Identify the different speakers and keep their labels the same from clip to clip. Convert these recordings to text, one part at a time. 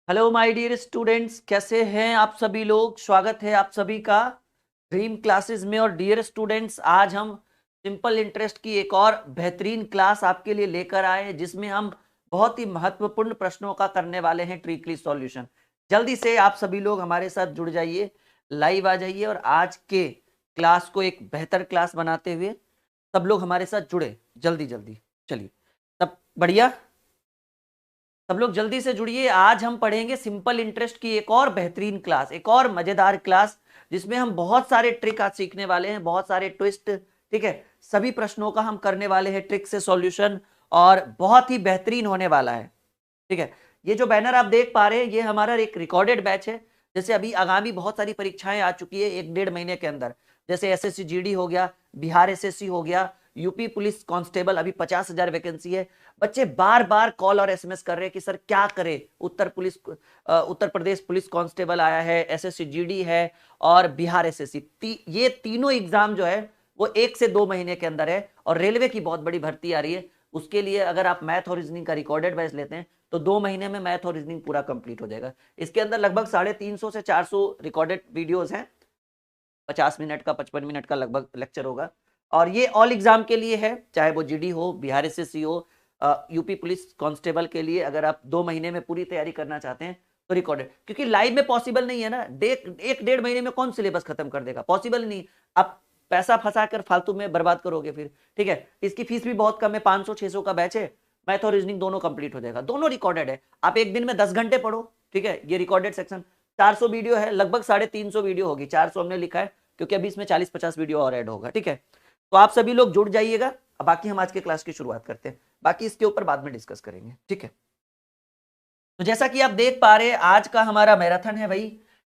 Speaker 1: Hello my dear students, कैसे हैं आप सभी लोग। स्वागत है आप सभी का ड्रीम क्लासेस में। और डियर स्टूडेंट्स, आज हम सिंपल इंटरेस्ट की एक और बेहतरीन क्लास आपके लिए लेकर आए हैं, जिसमें हम बहुत ही महत्वपूर्ण प्रश्नों का करने वाले हैं ट्रिकली सॉल्यूशन। जल्दी से आप सभी लोग हमारे साथ जुड़ जाइए, लाइव आ जाइए और आज के क्लास को एक बेहतर क्लास बनाते हुए सब लोग हमारे साथ जुड़े जल्दी जल्दी। चलिए, सब बढ़िया, सब लोग जल्दी से जुड़िए। आज हम पढ़ेंगे सिंपल इंटरेस्ट की एक और बेहतरीन क्लास, एक और मजेदार क्लास, जिसमें हम बहुत सारे ट्रिक आज सीखने वाले हैं, बहुत सारे ट्विस्ट। ठीक है, सभी प्रश्नों का हम करने वाले हैं ट्रिक से सॉल्यूशन, और बहुत ही बेहतरीन होने वाला है। ठीक है, ये जो बैनर आप देख पा रहे हैं, ये हमारा एक रिकॉर्डेड बैच है। जैसे अभी आगामी बहुत सारी परीक्षाएं आ चुकी है एक डेढ़ महीने के अंदर, जैसे एसएससी जीडी हो गया, बिहार एसएससी हो गया, यूपी पुलिस कांस्टेबल, अभी 50,000 वैकेंसी है। बच्चे बार बार कॉल और एसएमएस कर रहे हैं कि सर क्या करें। उत्तर प्रदेश पुलिस कांस्टेबल आया है, एसएससी जीडी है और बिहार एसएससी, ये तीनों एग्जाम जो है वो 1 से 2 महीने के अंदर है। और रेलवे की बहुत बड़ी भर्ती आ रही है, उसके लिए अगर आप मैथ और रीजनिंग का रिकॉर्डेड बैच लेते हैं तो 2 महीने में मैथ और रीजनिंग पूरा कंप्लीट हो जाएगा। इसके अंदर लगभग 350 से 400 रिकॉर्डेड वीडियोस हैं, 50 मिनट का 55 मिनट का लगभग लेक्चर होगा। और ये ऑल एग्जाम के लिए है, चाहे वो जीडी हो, बिहार एसएससी हो, यूपी पुलिस कांस्टेबल के लिए। अगर आप 2 महीने में पूरी तैयारी करना चाहते हैं तो रिकॉर्डेड, क्योंकि लाइव में पॉसिबल नहीं है ना। एक डेढ़ महीने में कौन सिलेबस खत्म कर देगा, पॉसिबल नहीं। आप पैसा फंसा कर फालतू में बर्बाद करोगे फिर। ठीक है, इसकी फीस भी बहुत कम है, 500-600 का बैच है। मैथ और रीजनिंग दोनों कंप्लीट हो जाएगा, दोनों रिकॉर्डेड है। आप एक दिन में 10 घंटे पढ़ो। ठीक है, ये रिकॉर्डेड सेक्शन 400 वीडियो है, लगभग 350 वीडियो होगी, 400 हमने लिखा है क्योंकि अभी इसमें 40-50 वीडियो और ऐड होगा। ठीक है, तो आप सभी लोग जुड़ जाइएगा। अब बाकी हम आज के क्लास की शुरुआत करते हैं, बाकी इसके ऊपर बाद में डिस्कस करेंगे। ठीक है, तो जैसा कि आप देख पा रहे हैं, आज का हमारा मैराथन है भाई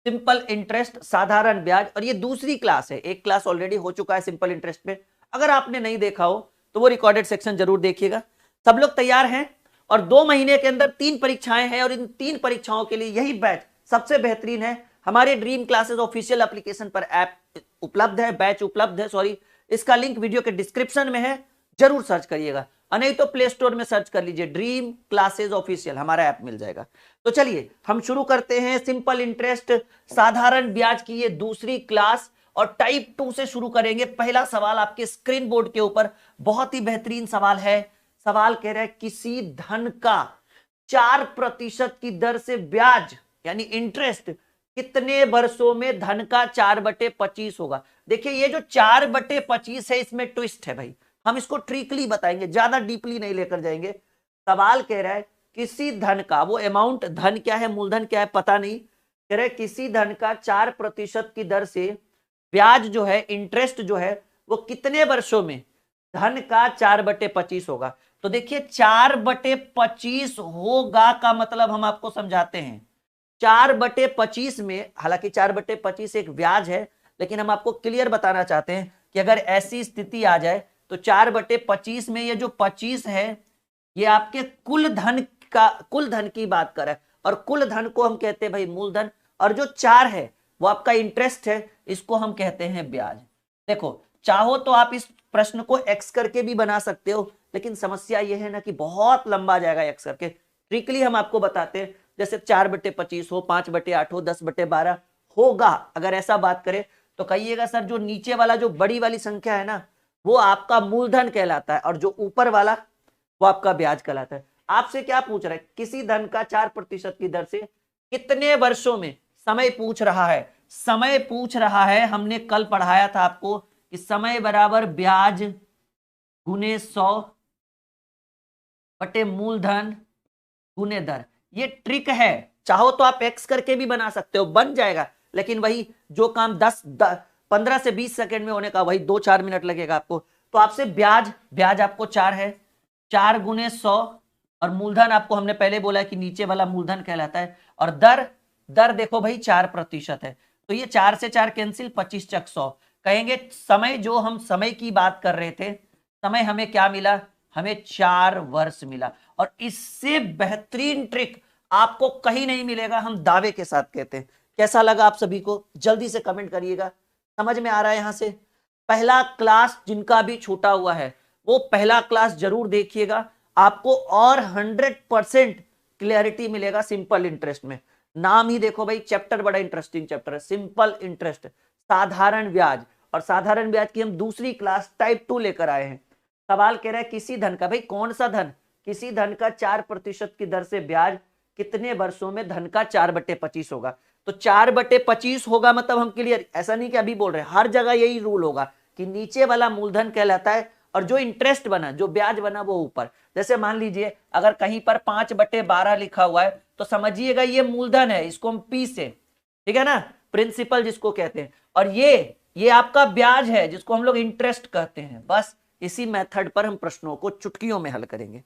Speaker 1: सिंपल इंटरेस्ट साधारण ब्याज। और ये दूसरी क्लास है, एक क्लास ऑलरेडी हो चुका है सिंपल इंटरेस्ट पे। अगर आपने नहीं देखा हो तो वो रिकॉर्डेड सेक्शन जरूर देखिएगा। सब लोग तैयार हैं? और 2 महीने के अंदर 3 परीक्षाएं हैं, और इन 3 परीक्षाओं के लिए यही बैच सबसे बेहतरीन है। हमारे ड्रीम क्लासेस ऑफिशियल एप्लीकेशन पर ऐप उपलब्ध है, बैच उपलब्ध है, सॉरी। इसका लिंक वीडियो के डिस्क्रिप्शन में है, जरूर सर्च करिएगा। और नहीं तो प्ले स्टोर में सर्च कर लीजिए ड्रीम क्लासेस ऑफिशियल, हमारा ऐप मिल जाएगा। तो चलिए हम शुरू करते हैं सिंपल इंटरेस्ट साधारण ब्याज की ये दूसरी क्लास। और टाइप 2 से शुरू करेंगे। पहला सवाल आपके स्क्रीन बोर्ड के ऊपर, बहुत ही बेहतरीन सवाल है। सवाल कह रहा है किसी धन का 4% की दर से ब्याज यानी इंटरेस्ट कितने वर्षों में धन का 4/25 होगा। देखिए, ये जो 4/25 है, इसमें ट्विस्ट है भाई। हम इसको ट्रिकली बताएंगे, ज्यादा डीपली नहीं लेकर जाएंगे। सवाल कह रहा है किसी धन का, वो अमाउंट, धन क्या है मूलधन क्या है पता नहीं, कह रहे किसी धन का 4% की दर से ब्याज जो है, इंटरेस्ट जो है, वो कितने वर्षों में धन का 4/25 होगा। तो देखिए, 4/25 होगा का मतलब हम आपको समझाते हैं। 4/25 में, हालांकि 4/25 एक ब्याज है, लेकिन हम आपको क्लियर बताना चाहते हैं कि अगर ऐसी स्थिति आ जाए तो 4/25 में ये जो 25 है, ये आपके कुल धन की बात कर रहा है। और कुल धन को हम कहते हैं भाई मूलधन, और जो 4 है वो आपका इंटरेस्ट है, इसको हम कहते हैं ब्याज। देखो, चाहो तो आप इस प्रश्न को एक्स करके भी बना सकते हो, लेकिन समस्या यह है ना कि बहुत लंबा जाएगा एक्स करके। ट्रिकली हम आपको बताते हैं, जैसे 4/25 हो, 5/8 हो, 10/12 होगा। अगर ऐसा बात करें तो कहिएगा सर जो नीचे वाला जो बड़ी वाली संख्या है ना, वो आपका मूलधन कहलाता है, और जो ऊपर वाला वो आपका ब्याज कहलाता है। आपसे क्या पूछ रहा है, किसी धन का 4% की दर से कितने वर्षों में, समय पूछ रहा है, समय पूछ रहा है। हमने कल पढ़ाया था आपको कि समय बराबर ब्याज गुने 100 मूलधन गुने दर। ये ट्रिक है, चाहो तो आप एक्स करके भी बना सकते हो, बन जाएगा। लेकिन वही जो काम 15 से 20 सेकंड में होने का, वही 2-4 मिनट लगेगा आपको। तो आपसे ब्याज आपको 4 है, 4 गुने 100, और मूलधन आपको हमने पहले बोला कि नीचे वाला मूलधन कहलाता है। और दर देखो भाई 4% है, तो ये 4 से 4 कैंसिल, 25×100। कहेंगे समय, जो हम समय की बात कर रहे थे, समय हमें क्या मिला, हमें 4 वर्ष मिला। और इससे बेहतरीन ट्रिक आपको कहीं नहीं मिलेगा, हम दावे के साथ कहते हैं। कैसा लगा आप सभी को, जल्दी से कमेंट करिएगा। समझ में आ रहा है यहां से? पहला क्लास जिनका भी छूटा हुआ है वो पहला क्लास जरूर देखिएगा, आपको और 100% क्लैरिटी मिलेगा सिंपल इंटरेस्ट में। नाम ही देखो भाई, चैप्टर बड़ा इंटरेस्टिंग चैप्टर है, सिंपल इंटरेस्ट, साधारण ब्याज। और साधारण ब्याज की हम दूसरी क्लास टाइप 2 लेकर आए हैं। सवाल कह रहा है किसी धन का, भाई कौन सा धन, किसी धन का 4% की दर से ब्याज कितने वर्षों में धन का 4/25 होगा। तो 4/25 होगा मतलब हम क्लियर, ऐसा नहीं कि अभी बोल रहे हैं, हर जगह यही रूल होगा कि नीचे वाला मूलधन कहलाता है और जो इंटरेस्ट बना, जो ब्याज बना वो ऊपर। जैसे मान लीजिए अगर कहीं पर 5/12 लिखा हुआ है तो समझिएगा ये मूलधन है, इसको हम पी से, ठीक है ना, प्रिंसिपल जिसको कहते हैं, और ये आपका ब्याज है जिसको हम लोग इंटरेस्ट कहते हैं। बस इसी मेथड पर हम प्रश्नों को चुटकियों में हल करेंगे।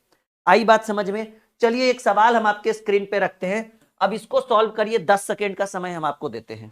Speaker 1: आई बात समझ में? चलिए एक सवाल हम आपके स्क्रीन पे रखते हैं, अब इसको सॉल्व करिए, 10 सेकेंड का समय हम आपको देते हैं।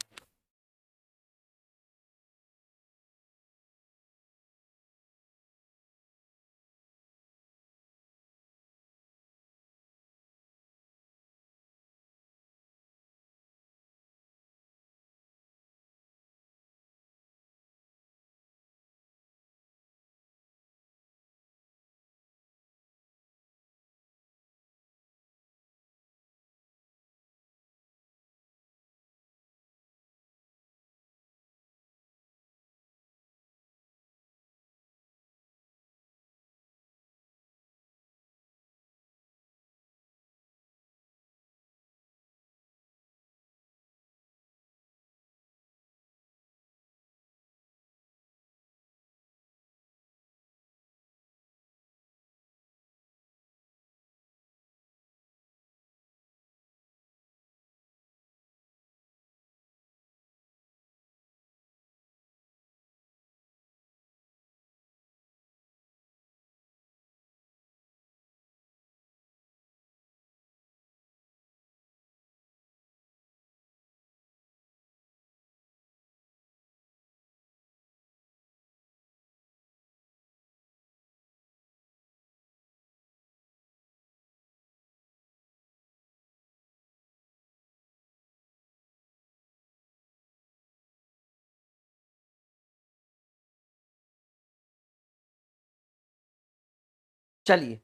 Speaker 1: चलिए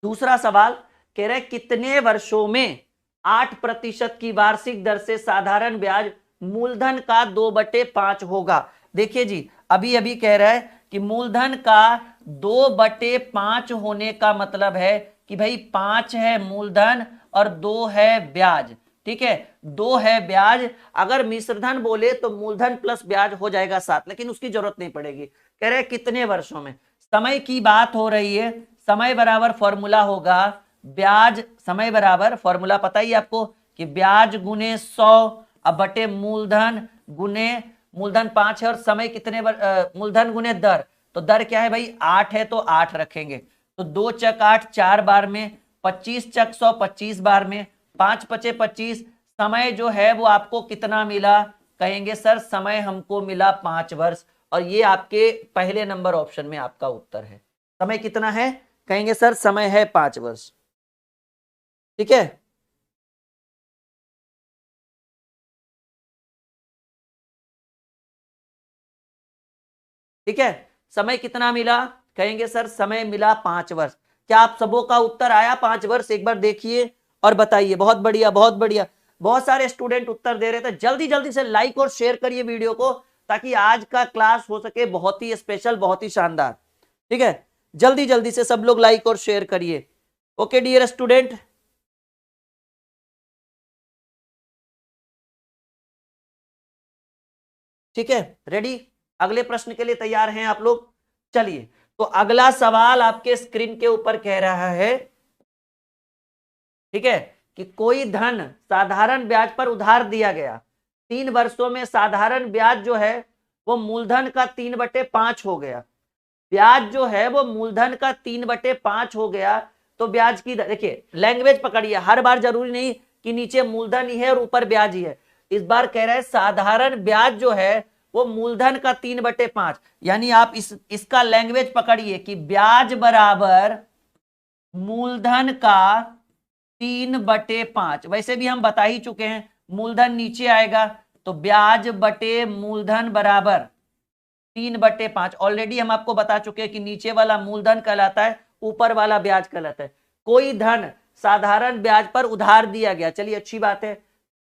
Speaker 1: दूसरा सवाल कह रहे कितने वर्षों में 8% की वार्षिक दर से साधारण ब्याज मूलधन का 2/5 होगा। देखिए जी, अभी अभी कह रहा है कि मूलधन का 2/5 होने का मतलब है कि भाई 5 है मूलधन और 2 है ब्याज, ठीक है, 2 है ब्याज। अगर मिश्रधन बोले तो मूलधन प्लस ब्याज हो जाएगा 7, लेकिन उसकी जरूरत नहीं पड़ेगी। कह रहे कितने वर्षों में, समय की बात हो रही है, समय बराबर फॉर्मूला होगा ब्याज, समय बराबर फॉर्मूला पता ही आपको कि ब्याज गुने 100 अब बटे मूलधन गुने, मूलधन 5 है और समय कितने मूलधन गुने दर, तो दर क्या है भाई 8 है तो 8 रखेंगे, तो 2 चक 8 4 बार में, 25 चक 100 25 बार में, 5 पचे 25, समय जो है वो आपको कितना मिला, कहेंगे सर समय हमको मिला 5 वर्ष, और ये आपके पहले नंबर ऑप्शन में आपका उत्तर है। समय कितना है, कहेंगे सर समय है 5 वर्ष, ठीक है। ठीक है, समय कितना मिला, कहेंगे सर समय मिला 5 वर्ष। क्या आप सबों का उत्तर आया 5 वर्ष, एक बार देखिए और बताइए। बहुत बढ़िया बहुत बढ़िया, बहुत सारे स्टूडेंट उत्तर दे रहे थे। जल्दी जल्दी से लाइक और शेयर करिए वीडियो को, ताकि आज का क्लास हो सके बहुत ही स्पेशल, बहुत ही शानदार, ठीक है। जल्दी जल्दी से सब लोग लाइक और शेयर करिए। ओके डियर स्टूडेंट, ठीक है, रेडी, अगले प्रश्न के लिए तैयार हैं आप लोग। चलिए तो अगला सवाल आपके स्क्रीन के ऊपर कह रहा है, ठीक है, कि कोई धन साधारण ब्याज पर उधार दिया गया, 3 वर्षों में साधारण ब्याज जो है वो मूलधन का 3/5 हो गया, ब्याज जो है वो मूलधन का 3/5 हो गया, तो ब्याज की देखिए लैंग्वेज पकड़िए, हर बार जरूरी नहीं कि नीचे मूलधन ही है और ऊपर ब्याज ही है। इस बार कह रहा है साधारण ब्याज जो है वो मूलधन का 3/5, यानी आप इसका लैंग्वेज पकड़िए कि ब्याज बराबर मूलधन का 3/5। वैसे भी हम बता ही चुके हैं मूलधन नीचे आएगा, तो ब्याज बटे मूलधन बराबर 3/5। ऑलरेडी हम आपको बता चुके हैं कि नीचे वाला मूलधन कहलाता है, ऊपर वाला ब्याज कहलाता है। कोई धन साधारण ब्याज पर उधार दिया गया। चलिए अच्छी बात है,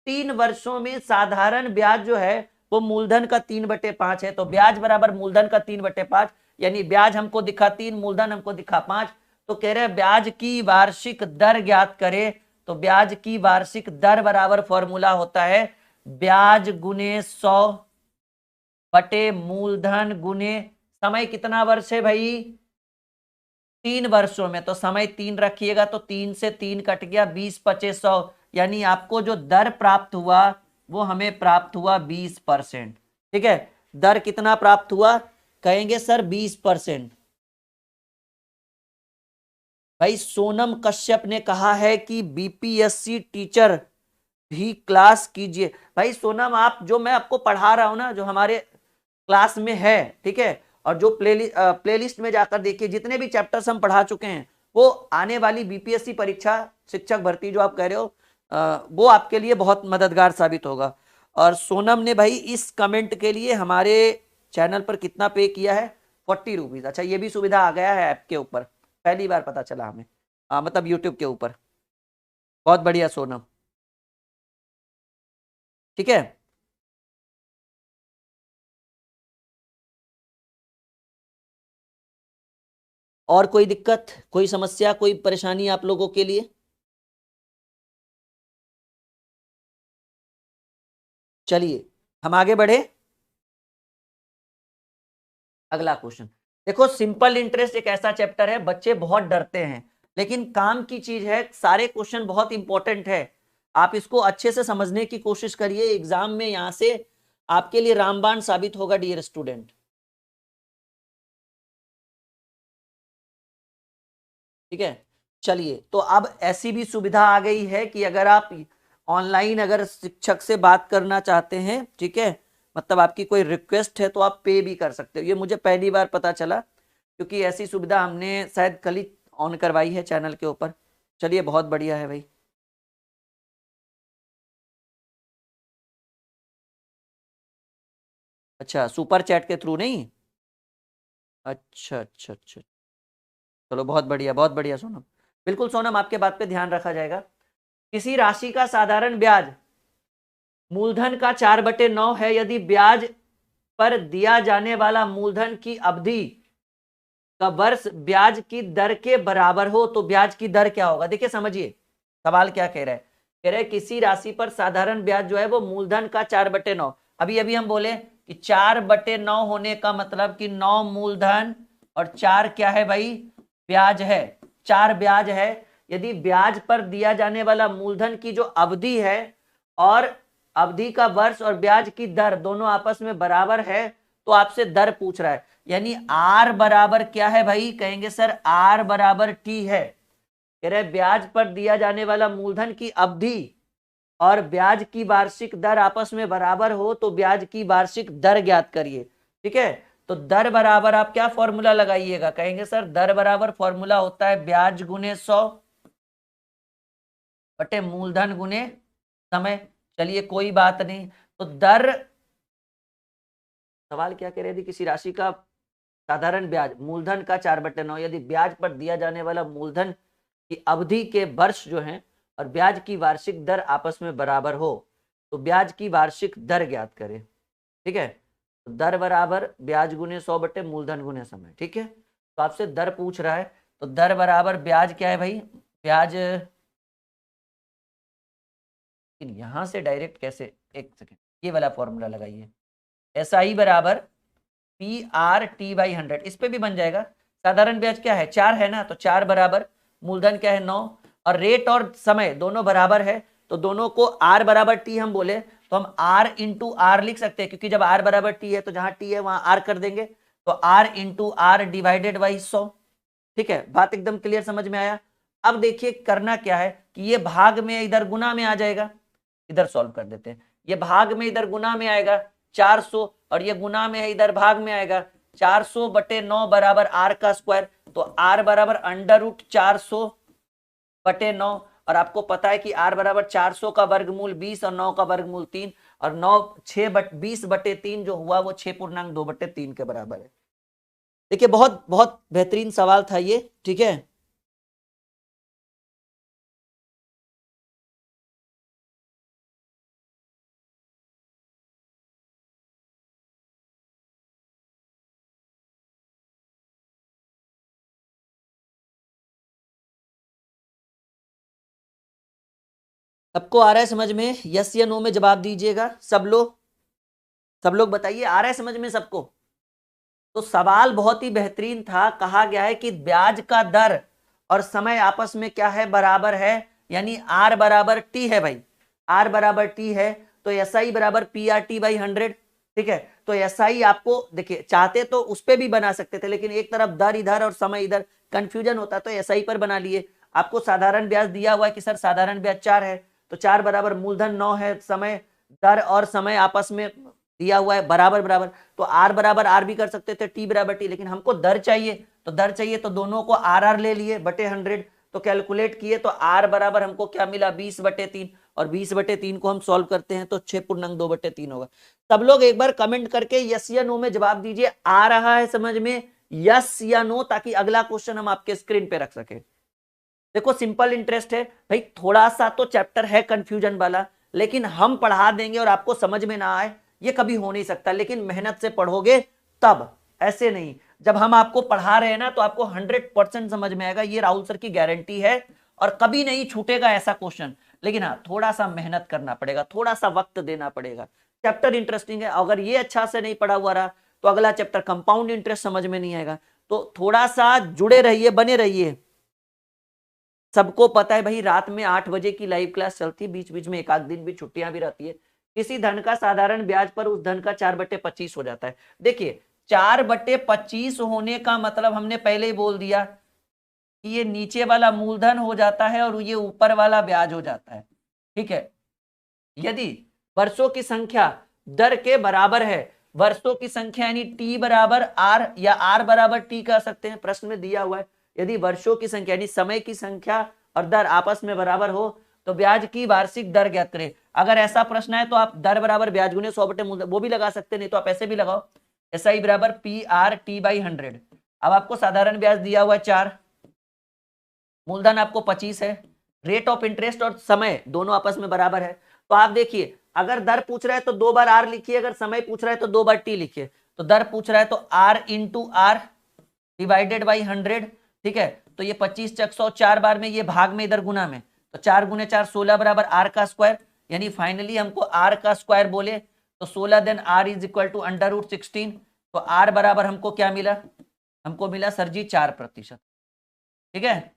Speaker 1: 3 वर्षों में साधारण ब्याज जो है वो मूलधन का 3/5 है, तो ब्याज बराबर मूलधन का 3/5, यानी ब्याज हमको दिखा 3, मूलधन हमको दिखा 5। तो कह रहे हैं ब्याज की वार्षिक दर ज्ञात करें, तो ब्याज की वार्षिक दर बराबर फॉर्मूला होता है ब्याज गुने 100 बटे मूलधन गुने समय। कितना वर्ष है भाई? 3 वर्षों में, तो समय 3 रखिएगा, तो 3 से 3 कट गया, 20 पचे 100, यानी आपको जो दर प्राप्त हुआ वो हमें प्राप्त हुआ 20%। ठीक है, दर कितना प्राप्त हुआ? कहेंगे सर 20%। भाई सोनम कश्यप ने कहा है कि बीपीएससी टीचर भी क्लास कीजिए। भाई सोनम, आप जो मैं आपको पढ़ा रहा हूं ना, जो हमारे क्लास में है, ठीक है, और जो प्लेलिस्ट में जाकर देखिए, जितने भी चैप्टर्स हम पढ़ा चुके हैं वो आने वाली बीपीएससी परीक्षा, शिक्षक भर्ती जो आप कह रहे हो, वो आपके लिए बहुत मददगार साबित होगा। और सोनम ने भाई इस कमेंट के लिए हमारे चैनल पर कितना पे किया है? 40 रुपीज। अच्छा, ये भी सुविधा आ गया है ऐप के ऊपर, पहली बार पता चला हमें, मतलब यूट्यूब के ऊपर। बहुत बढ़िया सोनम, ठीक है। और कोई दिक्कत, कोई समस्या, कोई परेशानी आप लोगों के लिए? चलिए हम आगे बढ़े। अगला क्वेश्चन देखो, सिंपल इंटरेस्ट एक ऐसा चैप्टर है, बच्चे बहुत डरते हैं, लेकिन काम की चीज है। सारे क्वेश्चन बहुत इंपॉर्टेंट है, आप इसको अच्छे से समझने की कोशिश करिए। एग्जाम में यहां से आपके लिए रामबाण साबित होगा डियर स्टूडेंट। ठीक है, चलिए, तो अब ऐसी भी सुविधा आ गई है कि अगर आप ऑनलाइन अगर शिक्षक से बात करना चाहते हैं, ठीक है, मतलब आपकी कोई रिक्वेस्ट है, तो आप पे भी कर सकते हो। ये मुझे पहली बार पता चला, क्योंकि ऐसी सुविधा हमने शायद कल ही ऑन करवाई है चैनल के ऊपर। चलिए बहुत बढ़िया है भाई। अच्छा, सुपर चैट के थ्रू नहीं? अच्छा अच्छा अच्छा, चलो बहुत बढ़िया, बहुत बढ़िया सोनम। बिल्कुल सोनम, आपके बात पे ध्यान रखा जाएगा। किसी राशि का साधारण ब्याज मूलधन का 4/9 है, यदि ब्याज पर दिया जाने वाला मूलधन की अवधि का वर्ष ब्याज की दर के बराबर हो, तो ब्याज की दर क्या होगा? देखिए समझिए सवाल क्या कह रहा है। कह रहे हैं किसी राशि पर साधारण ब्याज जो है वो मूलधन का 4/9। अभी अभी हम बोले कि 4/9 होने का मतलब कि 9 मूलधन और 4 क्या है भाई? ब्याज है। 4 ब्याज है। यदि ब्याज पर दिया जाने वाला मूलधन की जो अवधि है और अवधि का वर्ष और ब्याज की दर दोनों आपस में बराबर है, तो आपसे दर पूछ रहा है। यानी आर बराबर क्या है भाई? कहेंगे सर आर बराबर टी है। कह रहे ब्याज पर दिया जाने वाला मूलधन की अवधि और ब्याज की वार्षिक दर आपस में बराबर हो, तो ब्याज की वार्षिक दर ज्ञात करिए। ठीक है, तो दर बराबर आप क्या फॉर्मूला लगाइएगा? कहेंगे सर दर बराबर फॉर्मूला होता है ब्याज गुने 100 बटे मूलधन गुने समय। चलिए कोई बात नहीं, तो दर, सवाल क्या कह रहे थे? किसी राशि का साधारण ब्याज मूलधन का 4/9, यदि ब्याज पर दिया जाने वाला मूलधन की अवधि के वर्ष जो है और ब्याज की वार्षिक दर आपस में बराबर हो, तो ब्याज की वार्षिक दर ज्ञात करें। ठीक है, तो दर बराबर ब्याज गुने 100 बटे मूलधन गुने समय। ठीक है, तो आपसे दर पूछ रहा है, तो दर बराबर ब्याज क्या है भाई? ब्याज, यहां से डायरेक्ट कैसे, एक सेकेंड, ये वाला फॉर्मूला लगाइए, एस आई बराबर पी आर टी बाई 100, इस पे भी बन जाएगा। साधारण ब्याज क्या है? 4 है ना, तो 4 बराबर मूलधन क्या है? 9, और रेट और समय दोनों बराबर है, तो दोनों को आर बराबर टी हम बोले तो हम आर इंटू आर लिख सकते हैं, क्योंकि जब आर बराबर टी है तो जहां टी है वहां आर कर देंगे, तो R into R divided by 100। ठीक है, बात एकदम क्लियर समझ में आया? अब देखिए करना क्या है कि ये भाग में इधर गुना में आ जाएगा, इधर सॉल्व कर देते हैं। ये भाग में इधर गुना में आएगा 400, और ये गुना में है इधर भाग में आएगा 400 बटे 9 बराबर आर का स्क्वायर, तो आर बराबर √400 बटे 9। और आपको पता है कि आर बराबर 400 का वर्गमूल 20 और 9 का वर्गमूल 3, और 9 20 बटे 3 जो हुआ वो 6.2 बटे 3 के बराबर है। देखिए बहुत बहुत बेहतरीन सवाल था ये। ठीक है, सबको आ रहा है समझ में? यस या नो में जवाब दीजिएगा सब लोग बताइए, आ रहा है समझ में सबको? तो सवाल बहुत ही बेहतरीन था। कहा गया है कि ब्याज का दर और समय आपस में क्या है, बराबर है, यानी आर बराबर टी है भाई, आर बराबर टी है, तो एस आई बराबर पी आर टी बाई 100। ठीक है, तो एस आई आपको देखिए, चाहते तो उस पर भी बना सकते थे, लेकिन एक तरफ दर इधर और समय इधर, कंफ्यूजन होता, तो एस आई पर बना लिए। आपको साधारण ब्याज दिया हुआ है कि सर साधारण ब्याज 4 है, तो 4 बराबर मूलधन 9 है, समय दर और समय आपस में दिया हुआ है बराबर बराबर, तो आर बराबर आर भी कर सकते थे, टी बराबर टी, लेकिन हमको दर चाहिए, तो दर चाहिए तो दोनों को आर आर ले लिए बटे 100, तो कैलकुलेट किए तो आर बराबर हमको क्या मिला, 20/3, और 20/3 को हम सॉल्व करते हैं तो 6.2/3 होगा। सब लोग एक बार कमेंट करके यस या नो में जवाब दीजिए, आ रहा है समझ में, यस या नो, ताकि अगला क्वेश्चन हम आपके स्क्रीन पे रख सके। देखो सिंपल इंटरेस्ट है भाई, थोड़ा सा तो चैप्टर है कंफ्यूजन वाला, लेकिन हम पढ़ा देंगे और आपको समझ में ना आए ये कभी हो नहीं सकता, लेकिन मेहनत से पढ़ोगे तब, ऐसे नहीं। जब हम आपको पढ़ा रहे हैं ना तो आपको 100% समझ में आएगा, ये राहुल सर की गारंटी है, और कभी नहीं छूटेगा ऐसा क्वेश्चन। लेकिन हाँ, थोड़ा सा मेहनत करना पड़ेगा, थोड़ा सा वक्त देना पड़ेगा। चैप्टर इंटरेस्टिंग है, अगर ये अच्छा से नहीं पढ़ा हुआ रहा तो अगला चैप्टर कंपाउंड इंटरेस्ट समझ में नहीं आएगा। तो थोड़ा सा जुड़े रहिए, बने रहिए। सबको पता है भाई, रात में 8 बजे की लाइव क्लास चलती है, बीच बीच में एक आध दिन भी छुट्टियां भी रहती है। किसी धन का साधारण ब्याज पर उस धन का 4/25 हो जाता है। देखिए 4/25 होने का मतलब हमने पहले ही बोल दिया कि ये नीचे वाला मूलधन हो जाता है और ये ऊपर वाला ब्याज हो जाता है। ठीक है, यदि वर्षों की संख्या दर के बराबर है, वर्षों की संख्या यानी टी बराबर आर या आर बराबर टी कह सकते हैं, प्रश्न में दिया हुआ है। यदि वर्षों की संख्या यानी समय की संख्या और दर आपस में बराबर हो तो ब्याज की वार्षिक दर ज्ञात करें। अगर ऐसा प्रश्न है तो आप दर बराबर ब्याज गुने 100/मूलधन वो भी लगा सकते, नहीं तो आप ऐसे भी लगाओ, एस आई बराबर पी आर टी बाई 100। अब आपको साधारण ब्याज दिया हुआ है 4, मूलधन आपको 25 है, रेट ऑफ इंटरेस्ट और समय दोनों आपस में बराबर है। तो आप देखिए, अगर दर पूछ रहा है तो 2 बार आर लिखिए, अगर समय पूछ रहा है तो 2 बार टी लिखिए। तो दर पूछ रहा है तो R into R divided by 100। ठीक है, तो ये 25 चक 100, 4 बार में, ये भाग में, इधर गुना में, तो 4 गुने 4 16 बराबर आर का स्क्वायर, यानी फाइनली हमको आर का स्क्वायर बोले तो 16 then R is equal to √16। तो आर बराबर हमको क्या मिला, हमको मिला सर जी 4%। ठीक है,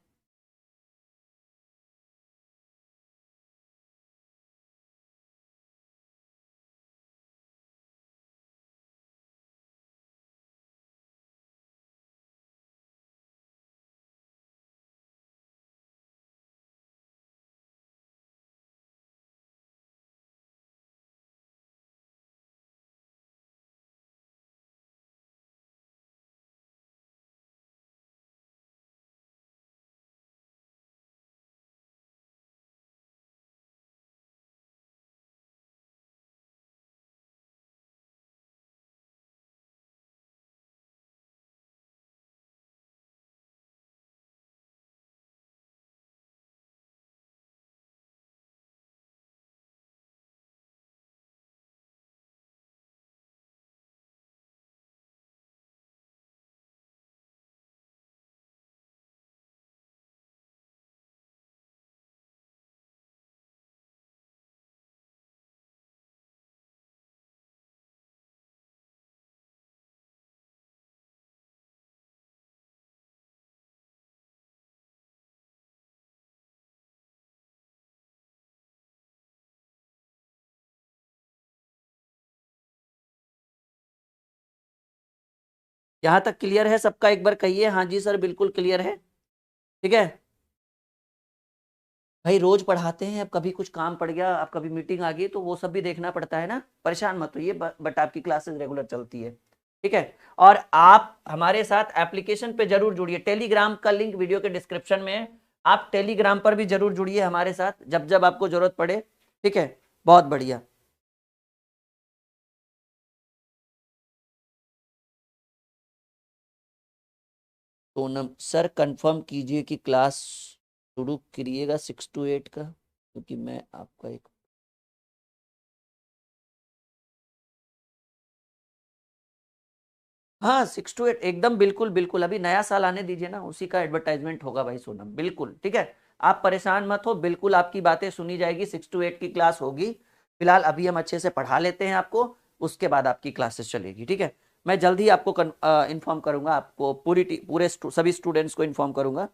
Speaker 1: यहां तक क्लियर है सबका? एक बार कहिए हाँ जी सर बिल्कुल क्लियर है। ठीक है भाई, रोज पढ़ाते हैं, अब कभी कुछ काम पड़ गया, अब कभी मीटिंग आ गई तो वो सब भी देखना पड़ता है ना, परेशान मत होइए, बट आपकी क्लासेस रेगुलर चलती है। ठीक है, और आप हमारे साथ एप्लीकेशन पे जरूर जुड़िए, टेलीग्राम का लिंक वीडियो के डिस्क्रिप्शन में है, आप टेलीग्राम पर भी जरूर जुड़िए हमारे साथ जब जब आपको जरूरत पड़े। ठीक है, बहुत बढ़िया। सोनम सर कंफर्म कीजिए कि क्लास शुरू करिएगा 6 to 8 का, क्योंकि मैं आपका एक, हाँ 6 to 8 एकदम बिल्कुल बिल्कुल, अभी नया साल आने दीजिए ना, उसी का एडवर्टाइजमेंट होगा भाई सोनम, बिल्कुल ठीक है। आप परेशान मत हो, बिल्कुल आपकी बातें सुनी जाएगी, 6 to 8 की क्लास होगी। फिलहाल अभी हम अच्छे से पढ़ा लेते हैं आपको, उसके बाद आपकी क्लासेस चलेगी, ठीक है। मैं जल्द ही आपको इन्फॉर्म करूंगा, आपको पूरे सभी स्टूडेंट्स को इन्फॉर्म करूंगा।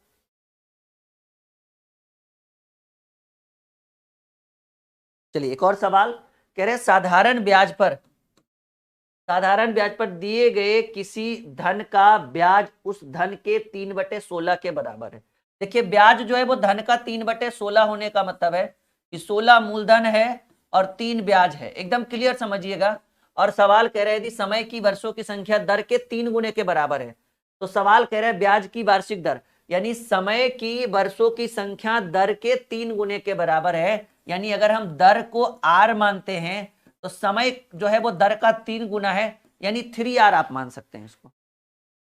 Speaker 1: चलिए एक और सवाल कह रहे हैं, साधारण ब्याज पर दिए गए किसी धन का ब्याज उस धन के 3/16 के बराबर है। देखिए ब्याज जो है वो धन का 3/16 होने का मतलब है कि 16 मूलधन है और 3 ब्याज है, एकदम क्लियर समझिएगा। और सवाल कह रहे हैं यदि समय की वर्षों की संख्या दर के 3 गुने के बराबर है, तो सवाल कह रहे हैं ब्याज की वार्षिक दर, यानी समय की वर्षों की संख्या दर के 3 गुने के बराबर है। यानी अगर हम दर को आर मानते हैं तो समय जो है वो दर का 3 गुना है, यानी 3R आप मान सकते हैं इसको,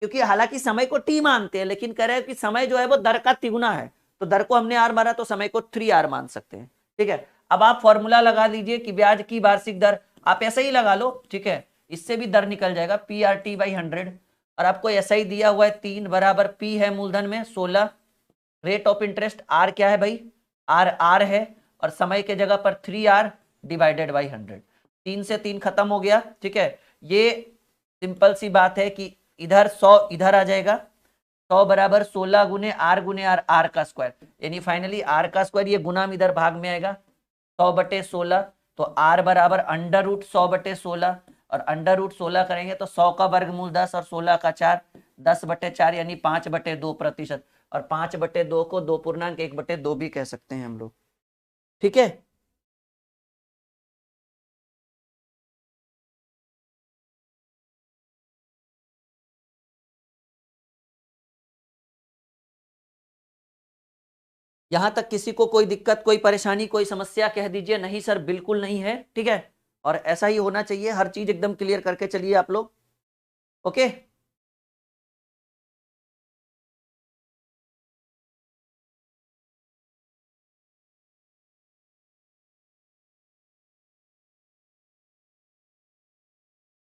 Speaker 1: क्योंकि हालांकि समय को टी मानते हैं लेकिन कह रहे हैं कि समय जो है वो दर का तिगुना है, तो दर को हमने आर माना तो समय को 3R मान सकते हैं, ठीक है। अब आप फॉर्मूला लगा दीजिए कि ब्याज की वार्षिक दर, आप ऐसा ही लगा लो, ठीक है, इससे भी दर निकल जाएगा PRT/100। और आपको ऐसा ही दिया हुआ है 3 बराबर P है मूलधन में 16, रेट ऑफ इंटरेस्ट आर क्या है भाई, आर है, और समय के जगह पर 3R डिवाइडेड बाई 100। 3 से 3 खत्म हो गया, ठीक है। ये सिंपल सी बात है कि इधर 100 इधर आ जाएगा, 100 बराबर 16 गुने आर आर का स्क्वायर, यानी फाइनली आर का स्क्वायर, ये गुना इधर भाग में आएगा 100/16, तो आर बराबर √100/16, और √16 करेंगे तो 100 का वर्गमूल 10 और 16 का 4, 10/4 यानी 5/2%। और 5/2 को 2.1/2 भी कह सकते हैं हम लोग, ठीक है। यहां तक किसी को कोई दिक्कत, कोई परेशानी, कोई समस्या कह दीजिए, नहीं सर बिल्कुल नहीं है, ठीक है। और ऐसा ही होना चाहिए, हर चीज एकदम क्लियर करके चलिए आप लोग, ओके।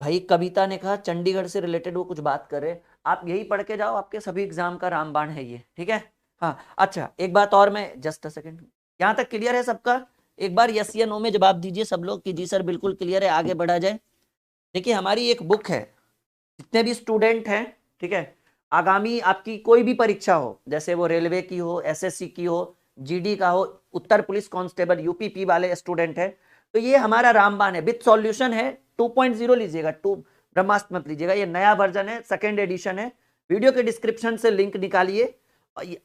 Speaker 1: भाई कविता ने कहा चंडीगढ़ से रिलेटेड वो कुछ बात कर रहे, आप यही पढ़ के जाओ, आपके सभी एग्जाम का रामबाण है ये, ठीक है। हाँ अच्छा एक बात और, मैं जस्ट अ सेकेंड, यहाँ तक क्लियर है सबका? एक बार यस या नो में जवाब दीजिए सब लोग कि जी सर बिल्कुल क्लियर है, आगे बढ़ा जाए। देखिए हमारी एक बुक है, जितने भी स्टूडेंट हैं, ठीक है, आगामी आपकी कोई भी परीक्षा हो, जैसे वो रेलवे की हो, एसएससी की हो, जीडी का हो, उत्तर पुलिस कांस्टेबल यूपीपी वाले स्टूडेंट है, तो ये हमारा रामबाण है, विथ सॉल्यूशन है। 2.0 लीजिएगा, 2 ब्रह्मास्त्र मत लीजिएगा, ये नया वर्जन है, सेकेंड एडिशन है। वीडियो के डिस्क्रिप्शन से लिंक निकालिए,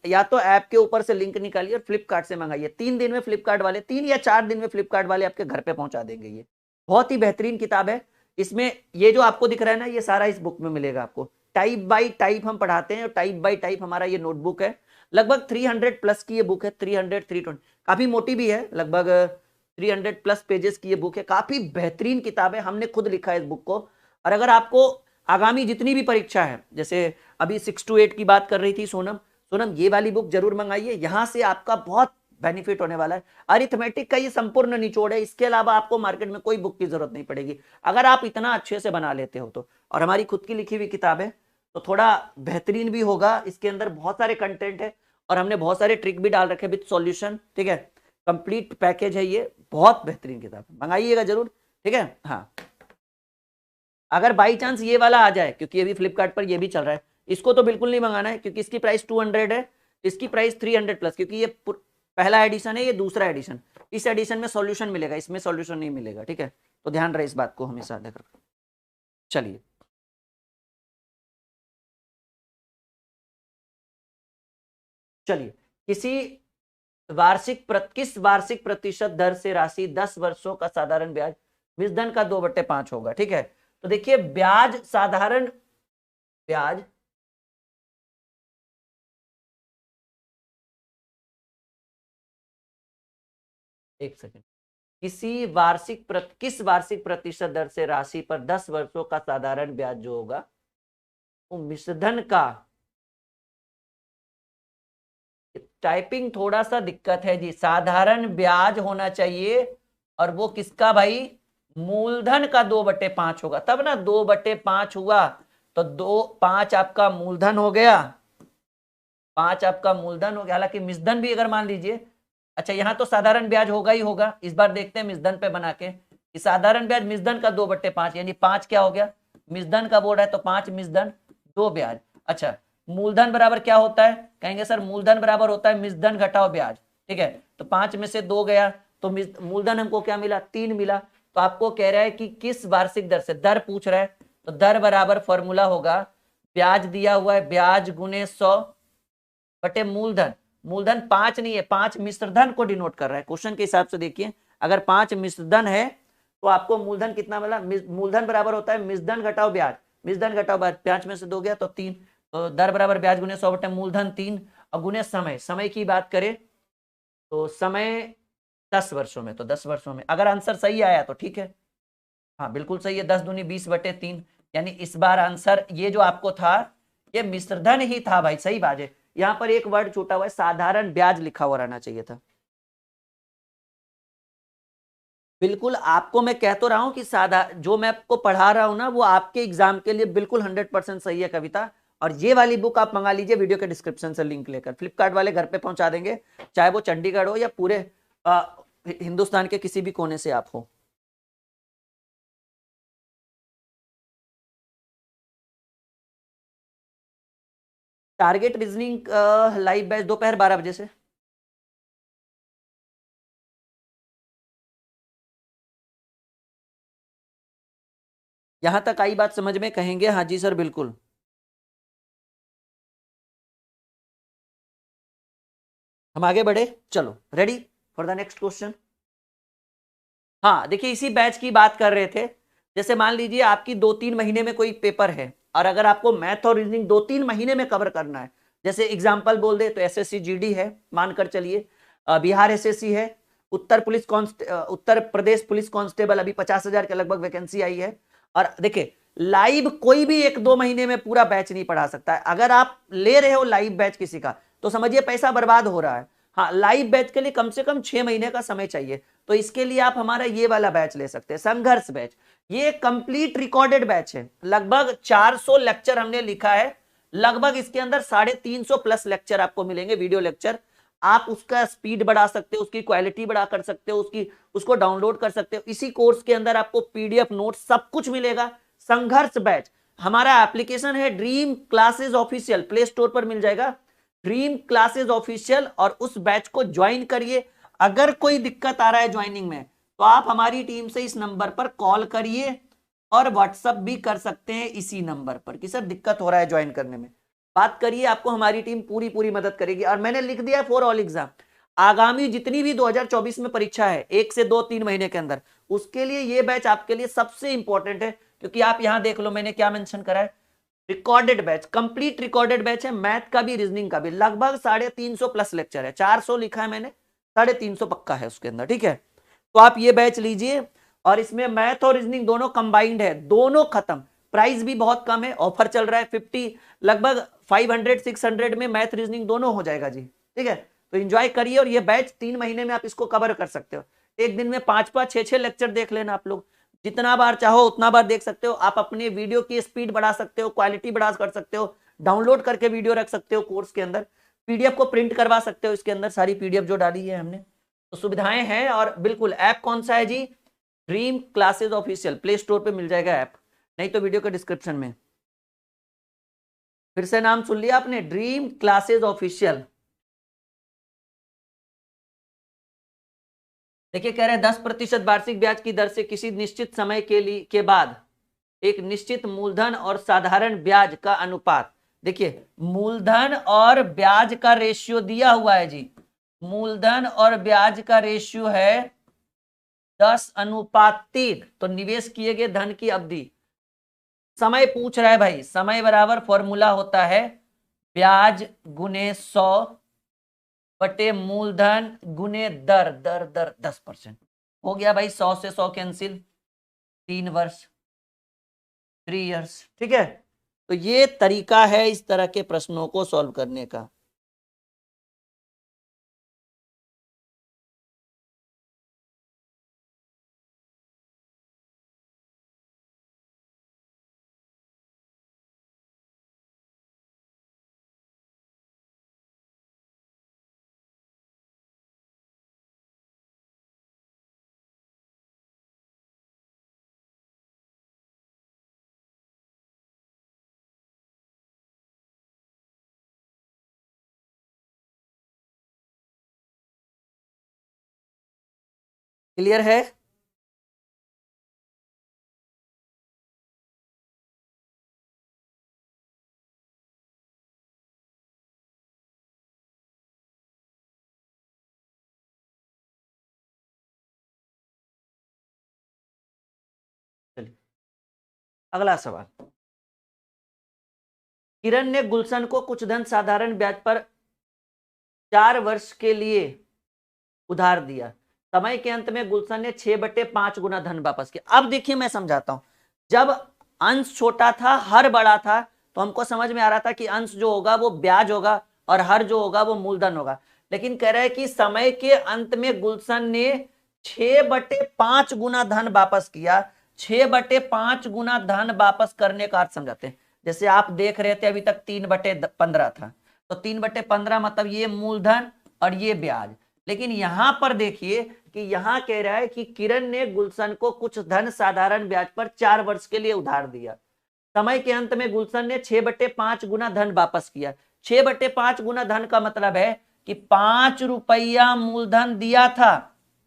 Speaker 1: या तो ऐप के ऊपर से लिंक निकालिए और फ्लिपकार्ट से मंगाइए। 3 दिन में फ्लिपकार्ट वाले, 3 या 4 दिन में फ्लिपकार्ट वाले आपके घर पे पहुंचा देंगे। ये बहुत ही बेहतरीन किताब है। इसमें ये जो आपको दिख रहा है ना, ये सारा इस बुक में मिलेगा आपको, टाइप बाय टाइप हम पढ़ाते हैं, और टाइप बाय टाइप हमारा ये नोटबुक है। लगभग 300 प्लस की ये बुक है, 320, काफी मोटी भी है, लगभग 300 प्लस पेजेस की ये बुक है, काफी बेहतरीन किताब है, हमने खुद लिखा है इस बुक को। और अगर आपको आगामी जितनी भी परीक्षा है, जैसे अभी 6 to 8 की बात कर रही थी सोनम, ये वाली बुक जरूर मंगाइए, यहां से आपका बहुत बेनिफिट होने वाला है। अरिथमेटिक का ये संपूर्ण निचोड़ है, इसके अलावा आपको मार्केट में कोई बुक की जरूरत नहीं पड़ेगी, अगर आप इतना अच्छे से बना लेते हो तो। और हमारी खुद की लिखी हुई किताब है, तो थोड़ा बेहतरीन भी होगा, इसके अंदर बहुत सारे कंटेंट है, और हमने बहुत सारे ट्रिक भी डाल रखे विद सॉल्यूशन, ठीक है। कंप्लीट पैकेज है ये, बहुत बेहतरीन किताब, मंगाइएगा जरूर, ठीक है। हाँ अगर बाई चांस ये वाला आ जाए, क्योंकि ये भी फ्लिपकार्ट पर ये भी चल रहा है, इसको तो बिल्कुल नहीं मंगाना है, क्योंकि इसकी प्राइस 200 है, इसकी प्राइस 300 प्लस, क्योंकि ये पहला एडिशन है, ये दूसरा एडिशन, इस एडिशन में सॉल्यूशन मिलेगा, इसमें सॉल्यूशन नहीं मिलेगा, ठीक है। तो ध्यान रहे इस बात को हमेशा लेकर। चलिए चलिए, किस वार्षिक प्रतिशत दर से राशि 10 वर्षों का साधारण ब्याज विसधन का 2/5 होगा, ठीक है। तो देखिए ब्याज, साधारण ब्याज, एक सेकेंड, किस वार्षिक प्रतिशत दर से राशि पर 10 वर्षों का साधारण ब्याज जो होगा वो मिश्रधन का, टाइपिंग थोड़ा सा दिक्कत है जी, साधारण ब्याज होना चाहिए, और वो किसका भाई, मूलधन का 2/5 होगा, तब ना 2/5 हुआ, तो 2/5 आपका मूलधन हो गया, 5 आपका मूलधन हो गया, हालांकि मिश्रधन भी अगर मान लीजिए, अच्छा यहाँ तो साधारण ब्याज होगा ही होगा, इस बार देखते हैं मिश्रधन पे बना के कि साधारण ब्याज मिश्रधन का 2/5 यानी 5 क्या हो गया, मिश्रधन का बोर्ड है तो 5 मिश्रधन 2 ब्याज। अच्छा मूलधन बराबर क्या होता है, कहेंगे सर मूलधन बराबर होता है मिश्रधन घटाओ ब्याज, ठीक है, तो 5 में से 2 गया तो मूलधन हमको क्या मिला, 3 मिला। तो आपको कह रहा है कि किस वार्षिक दर से, दर पूछ रहा है, तो दर बराबर फॉर्मूला होगा ब्याज दिया हुआ है ब्याज गुने 100 बटे मूलधन, मूलधन 5 नहीं है, 5 मिश्रधन को डिनोट कर रहा है क्वेश्चन के हिसाब से। देखिए अगर 5 मिश्रधन है तो आपको मूलधन कितना मिला, मूलधन बराबर होता है मिश्रधन घटाओ ब्याज, मिश्रधन घटाओ ब्याज, 5 में से 2 गया तो 3, तो दर बराबर ब्याज गुने 100 बटे मूलधन 3 और गुने समय, समय की बात करें तो समय 10 वर्षों में, तो 10 वर्षों में अगर आंसर सही आया तो ठीक है, हाँ बिल्कुल सही है, 10 दूनी 20 बटे 3, यानी इस बार आंसर ये जो आपको था ये मिश्रधन ही था भाई, सही बात है। यहां पर एक वर्ड छूटा हुआ है, साधारण ब्याज लिखा हुआ रहना चाहिए था। बिल्कुल आपको मैं कह तो रहा हूं कि साधा जो मैं आपको पढ़ा रहा हूं ना वो आपके एग्जाम के लिए बिल्कुल 100% सही है कविता। और ये वाली बुक आप मंगा लीजिए वीडियो के डिस्क्रिप्शन से लिंक लेकर, फ्लिपकार्ट वाले घर पे पहुंचा देंगे, चाहे वो चंडीगढ़ हो या पूरे हिंदुस्तान के किसी भी कोने से आप हो। टारगेट रीजनिंग लाइव बैच दोपहर 12 बजे से। यहां तक आई बात समझ में, कहेंगे हाँ जी सर बिल्कुल। हम आगे बढ़े, चलो ready for the next question. हाँ देखिए इसी बैच की बात कर रहे थे, जैसे मान लीजिए आपकी 2-3 महीने में कोई पेपर है और अगर आपको मैथ और रीजनिंग 2-3 महीने में कवर करना है, जैसे एग्जाम्पल बोल दे तो एसएससी जीडी है मानकर चलिए, बिहार एसएससी है, उत्तर प्रदेश पुलिस कांस्टेबल अभी 50,000 के लगभग वैकेंसी आई है। और देखिए लाइव कोई भी 1-2 महीने में पूरा बैच नहीं पढ़ा सकता है, अगर आप ले रहे हो लाइव बैच किसी का तो समझिए पैसा बर्बाद हो रहा है। हाँ लाइव बैच के लिए कम से कम 6 महीने का समय चाहिए, तो इसके लिए आप हमारा ये वाला बैच ले सकते हैं, संघर्ष बैच। ये कंप्लीट रिकॉर्डेड बैच है, लगभग 400 लेक्चर हमने लिखा है, लगभग इसके अंदर 350 प्लस लेक्चर आपको मिलेंगे, वीडियो लेक्चर। आप उसका स्पीड बढ़ा सकते हो, उसकी क्वालिटी बढ़ा कर सकते हो, उसको डाउनलोड कर सकते हो। इसी कोर्स के अंदर आपको पीडीएफ नोट सब कुछ मिलेगा। संघर्ष बैच हमारा एप्लीकेशन है dream Classes official, play store पर मिल जाएगा ड्रीम क्लासेस ऑफिशियल, और उस बैच को ज्वाइन करिए। अगर कोई दिक्कत आ रहा है ज्वाइनिंग में तो आप हमारी टीम से इस नंबर पर कॉल करिए और व्हाट्सएप भी कर सकते हैं इसी नंबर पर कि सर दिक्कत हो रहा है ज्वाइन करने में, बात करिए, आपको हमारी टीम पूरी पूरी मदद करेगी। और मैंने लिख दिया फॉर ऑल एग्जाम, आगामी जितनी भी 2024 में परीक्षा है 1 से 2-3 महीने के अंदर, उसके लिए ये बैच आपके लिए सबसे इंपॉर्टेंट है, क्योंकि आप यहां देख लो मैंने क्या मेंशन करा है, recorded batch, complete recorded batch है, मैथ का भी रीजनिंग का भी, लगभग 350 प्लस लेक्चर है, 400 लिखा है मैंने, 350 पक्का है उसके अंदर, ठीक है। तो आप ये बैच लीजिए, और इसमें मैथ और रीजनिंग दोनों कंबाइंड है, दोनों खत्म, प्राइस भी बहुत कम है, ऑफर चल रहा है 50, लगभग 500-600 में मैथ रीजनिंग दोनों हो जाएगा जी, ठीक है। तो एंजॉय करिए, और ये बैच 3 महीने में आप इसको कवर कर सकते हो, एक दिन में 5-5 6-6 लेक्चर देख लेना आप लोग, जितना बार चाहो उतना बार देख सकते हो। आप अपने वीडियो की स्पीड बढ़ा सकते हो, क्वालिटी बढ़ा कर सकते हो, डाउनलोड करके वीडियो रख सकते हो कोर्स के अंदर, पीडीएफ को प्रिंट करवा सकते हो, इसके अंदर सारी पीडीएफ जो डाली है हमने, तो सुविधाएं हैं। और बिल्कुल ऐप कौन सा है जी, Dream Classes official, play store पे मिल जाएगा ऐप, नहीं तो वीडियो के डिस्क्रिप्शन में। फिर से नाम सुन लिया आपने, ड्रीम क्लासेस ऑफिशियल। देखिए कह रहे हैं 10% वार्षिक ब्याज की दर से किसी निश्चित समय के बाद एक निश्चित मूलधन और साधारण ब्याज का अनुपात। देखिए मूलधन और ब्याज का रेशियो दिया हुआ है जी, मूलधन और ब्याज का रेशियो है 10:3, तो निवेश किए गए धन की अवधि, समय पूछ रहा है भाई, समय बराबर फॉर्मूला होता है ब्याज गुने 100 बटे मूलधन गुने दर, दर दर 10%, हो गया भाई, 100 से 100 कैंसिल, 3 वर्ष, 3 इयर्स, ठीक है। तो ये तरीका है इस तरह के प्रश्नों को सॉल्व करने का। क्लियर है? चलिए अगला सवाल। किरण ने गुलशन को कुछ धन साधारण ब्याज पर 4 वर्ष के लिए उधार दिया। समय के अंत में गुलशन ने 6/5 गुना धन वापस किया। अब देखिए मैं समझाता हूं। जब अंश छोटा था हर बड़ा था तो हमको समझ में आ रहा था कि अंश जो होगा वो ब्याज होगा और हर जो होगा वो मूलधन होगा। लेकिन कह रहा है कि समय के अंत में गुलशन ने 6/5 गुना धन वापस किया। 6/5 गुना धन वापस करने का अर्थ समझाते हैं। जैसे आप देख रहे थे अभी तक 3/15 था, तो 3/15 मतलब ये मूलधन और ये ब्याज। लेकिन यहां पर देखिए कि यहां कह रहा है कि किरण ने गुलशन को कुछ धन साधारण ब्याज पर 4 वर्ष के लिए उधार दिया। समय के अंत में गुलशन ने 6/5 गुना धन वापस किया। 6/5 गुना धन का मतलब है कि 5 रुपया मूलधन दिया था।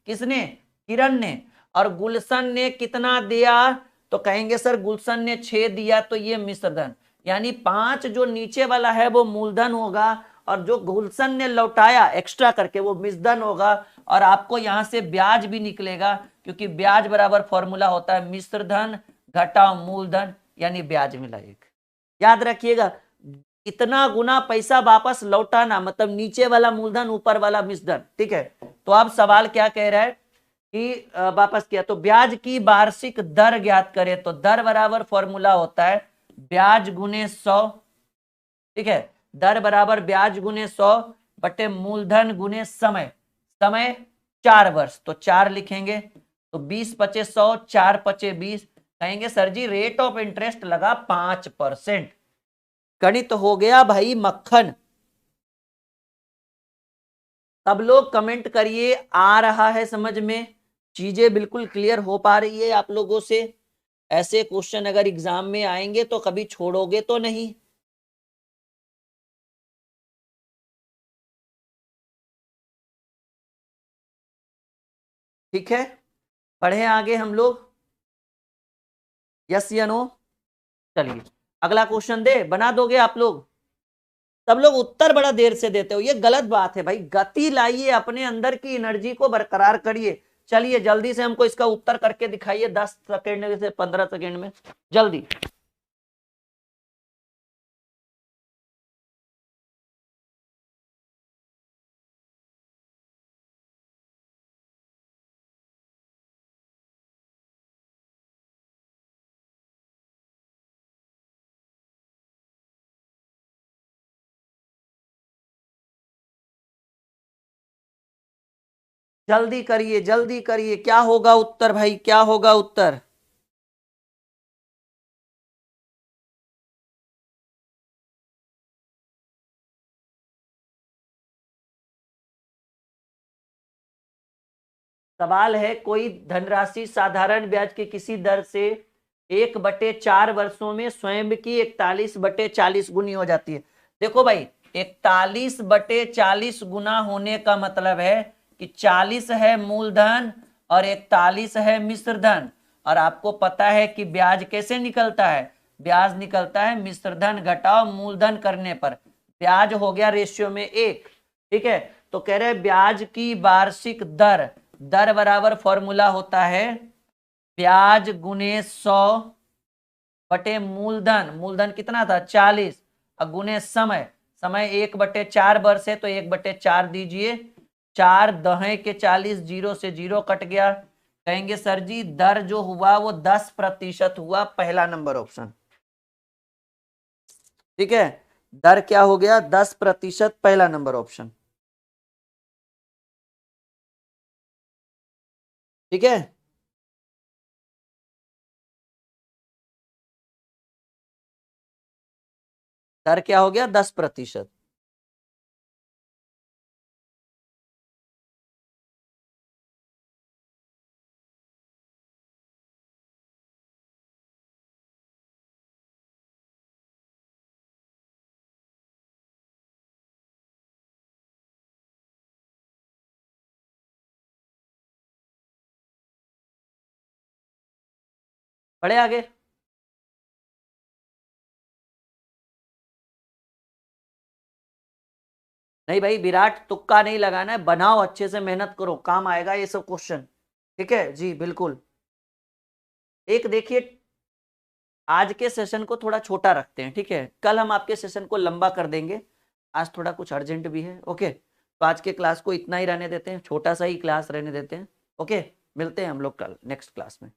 Speaker 1: किसने? किरण ने। और गुलशन ने कितना दिया? तो कहेंगे सर गुलशन ने 6 दिया तो ये मिश्र धन, यानी 5 जो नीचे वाला है वो मूलधन होगा और जो गुलशन ने लौटाया एक्स्ट्रा करके वो मिश्रधन होगा। और आपको यहां से ब्याज भी निकलेगा क्योंकि ब्याज बराबर फॉर्मूला होता है मिश्र धन घटाओ मूलधन, यानी ब्याज मिला 1। याद रखिएगा इतना गुना पैसा वापस लौटाना मतलब नीचे वाला मूलधन ऊपर वाला मिश्रधन। ठीक है, तो अब सवाल क्या कह रहा है कि वापस किया तो ब्याज की वार्षिक दर ज्ञात करें। तो दर बराबर फॉर्मूला होता है ब्याज गुने 100। ठीक है, दर बराबर ब्याज गुने 100 बटे मूलधन गुने समय। समय 4 वर्ष तो 4 लिखेंगे तो 20 × 5 = 100, 4 × 5 = 20। कहेंगे सर जी रेट ऑफ इंटरेस्ट लगा 5%। गणित हो गया भाई मक्खन। सब लोग कमेंट करिए आ रहा है समझ में, चीजें बिल्कुल क्लियर हो पा रही है आप लोगों से। ऐसे क्वेश्चन अगर एग्जाम में आएंगे तो कभी छोड़ोगे तो नहीं। ठीक है, पढ़े आगे हम लोग। यस या नो? चलिए अगला क्वेश्चन दे, बना दोगे आप लोग? सब लोग उत्तर बड़ा देर से देते हो, ये गलत बात है भाई। गति लाइए, अपने अंदर की एनर्जी को बरकरार करिए। चलिए जल्दी से हमको इसका उत्तर करके दिखाइए 10 सेकेंड से 15 सेकेंड में, जल्दी। जल्दी करिए जल्दी करिए, क्या होगा उत्तर भाई, क्या होगा उत्तर? सवाल है कोई धनराशि साधारण ब्याज की किसी दर से 1/4 वर्षों में स्वयं की 41/40 गुनी हो जाती है। देखो भाई 41/40 गुना होने का मतलब है कि 40 है मूलधन और 41 है मिश्र धन। और आपको पता है कि ब्याज कैसे निकलता है? ब्याज निकलता है मिश्र धन घटाओ मूलधन करने पर। ब्याज हो गया रेशियो में 1। ठीक है, तो कह रहे ब्याज की वार्षिक दर, दर बराबर फॉर्मूला होता है ब्याज गुने 100 बटे मूलधन, मूलधन कितना था 40, और गुने समय, समय 1/4 वर्ष है तो 1/4 दीजिए। 4×2 = 40, जीरो से जीरो कट गया। कहेंगे सर जी दर जो हुआ वो 10% हुआ, पहला नंबर ऑप्शन। ठीक है, दर क्या हो गया 10%, पहला नंबर ऑप्शन। ठीक है, दर क्या हो गया 10%। पढ़े आगे। नहीं भाई, विराट तुक्का नहीं लगाना है, बनाओ अच्छे से, मेहनत करो, काम आएगा ये सब क्वेश्चन। ठीक है जी, बिल्कुल। एक देखिए, आज के सेशन को थोड़ा छोटा रखते हैं, ठीक है, कल हम आपके सेशन को लंबा कर देंगे। आज थोड़ा कुछ अर्जेंट भी है। ओके, तो आज के क्लास को इतना ही रहने देते हैं, छोटा सा ही क्लास रहने देते हैं। ओके, मिलते हैं हम लोग कल नेक्स्ट क्लास में।